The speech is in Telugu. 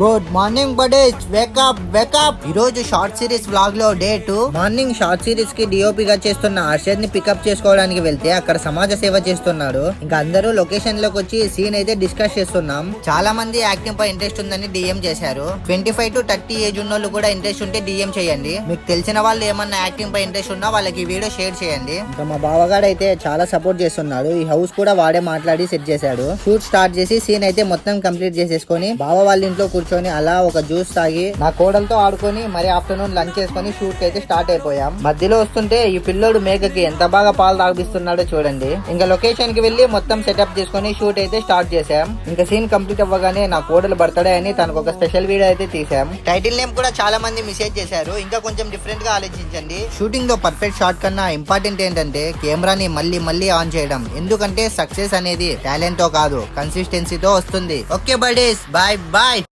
Good morning బడేస్, wake up. ఈ రోజు షార్ట్ సిరీస్ వ్లాగ్ లో డే 2. మార్నింగ్ షార్ట్ సిరీస్ కి డిఓపి గా చేస్తున్న హర్షద్ ని పికప్ చేసుకోవడానికి వెళ్తే అక్కడ సమాజ సేవ చేస్తున్నాడు. ఇంకా అందరూ లొకేషన్ లోకి వచ్చి సీన్ అయితే డిస్కస్ చేస్తున్నాం. చాలా మంది యాక్టింగ్ పై ఇంట్రెస్ట్ ఉందని డిఎం చేశారు. 25 to 30 ఏజ్ ఉన్నోళ్ళు కూడా ఇంట్రెస్ట్ ఉంటే డిఎం చేయండి. మీకు తెలిసిన వాళ్ళు ఏమన్నా యాక్టింగ్ పై ఇంట్రెస్ట్ ఉన్నా వాళ్ళకి ఈ వీడియో షేర్ చేయండి. ఇంకా మా బావగాడు అయితే చాలా సపోర్ట్ చేస్తున్నాడు. ఈ హౌస్ కూడా వాడే మాట్లాడి సెట్ చేశాడు. షూట్ స్టార్ట్ చేసి సీన్ అయితే మొత్తం కంప్లీట్ చేసేసుకొని బావ వాళ్ళ ఇంట్లో కూర్చొని అలా ఒక జ్యూస్ తాగి నా కోడలతో ఆడుకొని మరి ఆఫ్టర్నూన్ లంచ్ చేసుకొని షూట్ అయితే స్టార్ట్ అయిపోయాం. మధ్యలో వస్తుంటే ఈ పిల్లోడు మేకకి ఎంత బాగా పాలు తాగిస్తున్నాడో చూడండి. ఇంకా లొకేషన్ కి వెళ్లి మొత్తం సెటప్ చేసుకొని షూట్ అయితే స్టార్ట్ చేసాం. ఇంకా సీన్ కంప్లీట్ అవ్వగానే నా కోడలు బర్త్డే అని తనకు ఒక స్పెషల్ వీడియో అయితే తీసాం. టైటిల్ నేమ్ కూడా చాలా మంది మెసేజ్ చేశారు. ఇంకా కొంచెం డిఫరెంట్ గా ఆలోచించండి. షూటింగ్ లో పర్ఫెక్ట్ షాట్ కన్నా ఇంపార్టెంట్ ఏంటంటే కెమెరాని మళ్ళీ ఆన్ చేయడం. ఎందుకంటే సక్సెస్ అనేది టాలెంట్ తో కాదు, కన్సిస్టెన్సీతో వస్తుంది. Okay buddies, bye.